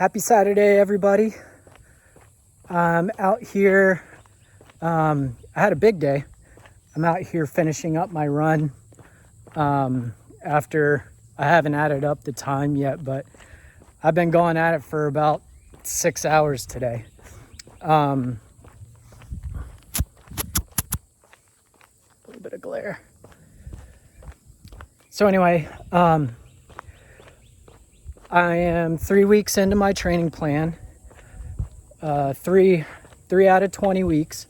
Happy Saturday, everybody. I'm out here. I had a big day. I'm out here finishing up my run. After I haven't added up the time yet, but I've been going at it for about 6 hours today. A little bit of glare. So anyway, I am 3 weeks into my training plan. Three out of 20 weeks.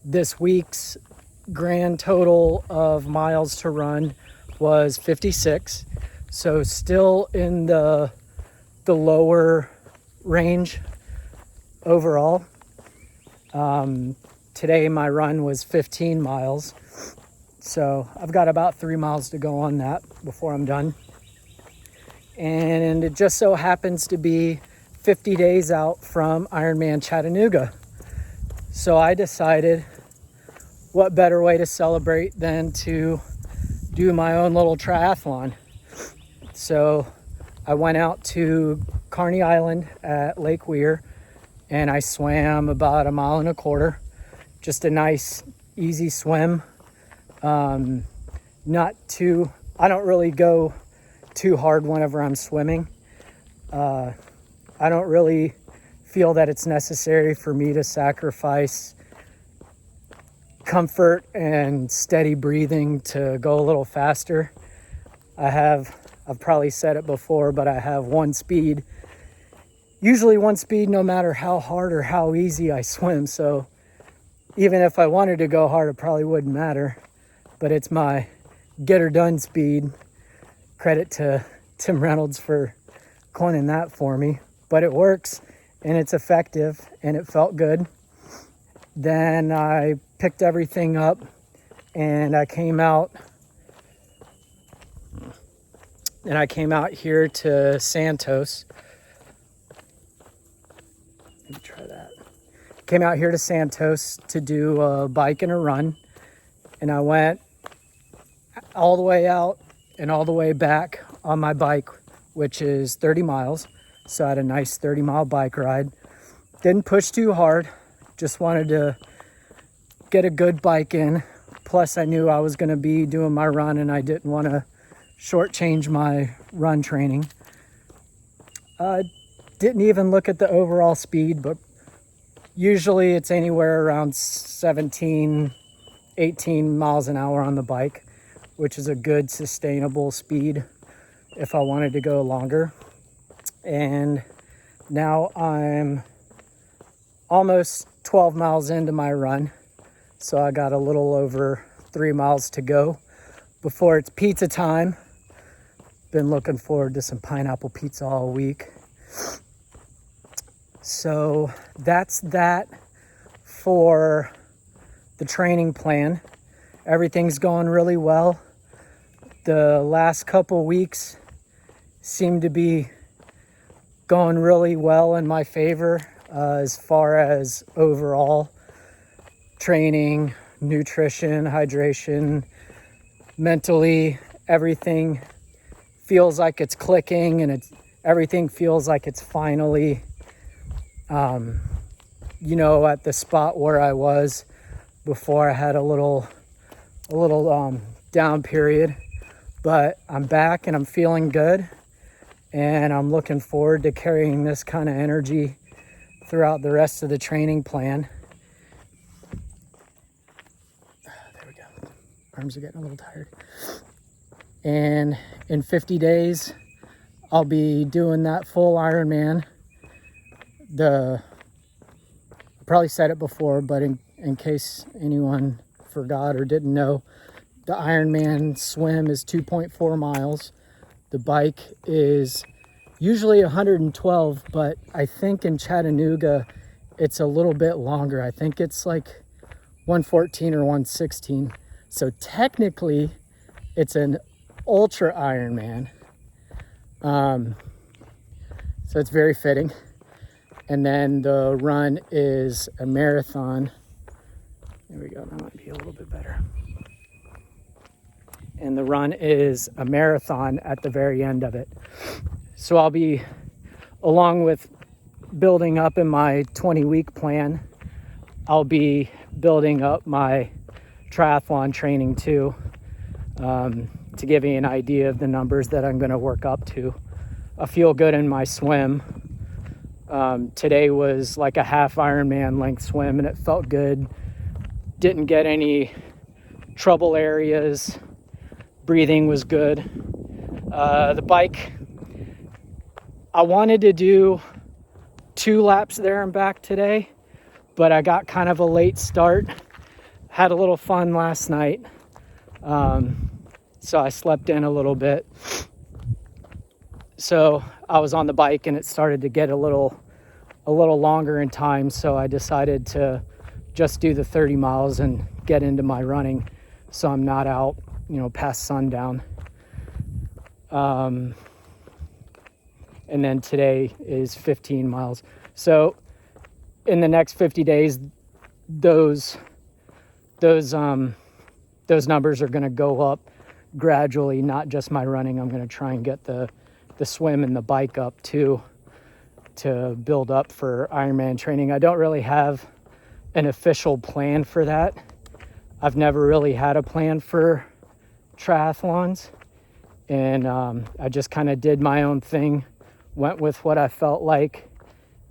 This week's grand total of miles to run was 56. So still in the lower range overall. Today my run was 15 miles. So I've got about 3 miles to go on that before I'm done. And it just so happens to be 50 days out from Ironman Chattanooga. So I decided what better way to celebrate than to do my own little triathlon. So I went out to Kearney Island at Lake Weir and I swam about 1.25 miles. Just a nice, easy swim. I don't really go too hard whenever I'm swimming. I don't really feel that it's necessary for me to sacrifice comfort and steady breathing to go a little faster. I've probably said it before, but I have usually one speed no matter how hard or how easy I swim. So even if I wanted to go hard, it probably wouldn't matter. But it's my get her done speed. Credit to Tim Reynolds for coining that for me. But it works and it's effective and it felt good. Then I picked everything up and I came out here to Santos. Let me try that. Came out here to Santos to do a bike and a run. And I went all the way out and all the way back on my bike, which is 30 miles. So I had a nice 30-mile bike ride. Didn't push too hard. Just wanted to get a good bike in. Plus I knew I was going to be doing my run and I didn't want to shortchange my run training. Didn't even look at the overall speed, but usually it's anywhere around 17, 18 miles an hour on the bike, which is a good sustainable speed if I wanted to go longer. And now I'm almost 12 miles into my run. So I got a little over 3 miles to go before it's pizza time. Been looking forward to some pineapple pizza all week. So that's that for the training plan. Everything's going really well. The last couple weeks seem to be going really well in my favor as far as overall training, nutrition, hydration, mentally, everything feels like it's clicking and everything feels like it's finally at the spot where I was before I had a little down period. But I'm back and I'm feeling good and I'm looking forward to carrying this kind of energy throughout the rest of the training plan. There we go. Arms are getting a little tired. And in 50 days, I'll be doing that full Ironman. I probably said it before, but in case anyone forgot or didn't know, the Ironman swim is 2.4 miles. The bike is usually 112, but I think in Chattanooga, it's a little bit longer. I think it's like 114 or 116. So technically, it's an ultra Ironman. So it's very fitting. And then the run is a marathon. There we go, that might be a little bit better. And the run is a marathon at the very end of it. So I'll be, along with building up in my 20-week plan, I'll be building up my triathlon training too, to give you an idea of the numbers that I'm going to work up to. I feel good in my swim. Today was like a half Ironman length swim, and it felt good. Didn't get any trouble areas. Breathing was good. The bike, I wanted to do 2 laps there and back today, but I got kind of a late start. Had a little fun last night, so I slept in a little bit. So I was on the bike and it started to get a little longer in time, so I decided to just do the 30 miles and get into my running, so I'm not out, past sundown. And then today is 15 miles. So in the next 50 days, those numbers are going to go up gradually, not just my running. I'm going to try and get the swim and the bike up too, to build up for Ironman training. I don't really have an official plan for that. I've never really had a plan for triathlons, and I just kind of did my own thing, went with what I felt like,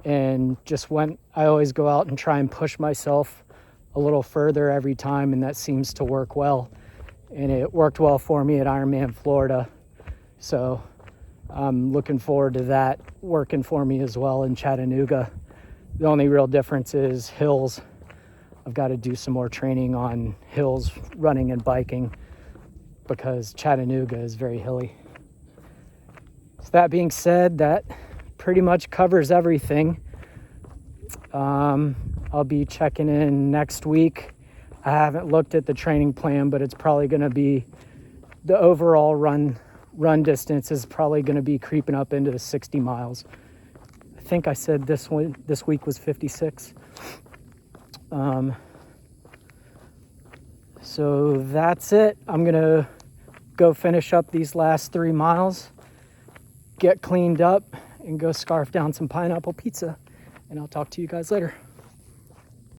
and just went. I always go out and try and push myself a little further every time, and that seems to work well, and it worked well for me at Ironman Florida. So I'm looking forward to that working for me as well in Chattanooga. The only real difference is hills. I've got to do some more training on hills, running and biking, because Chattanooga is very hilly. So that being said, that pretty much covers everything. I'll be checking in next week. I haven't looked at the training plan, but it's probably going to be the overall run distance is probably going to be creeping up into the 60 miles. I think I said this week was 56. So that's it. I'm going to go finish up these last 3 miles, get cleaned up, and go scarf down some pineapple pizza. And I'll talk to you guys later.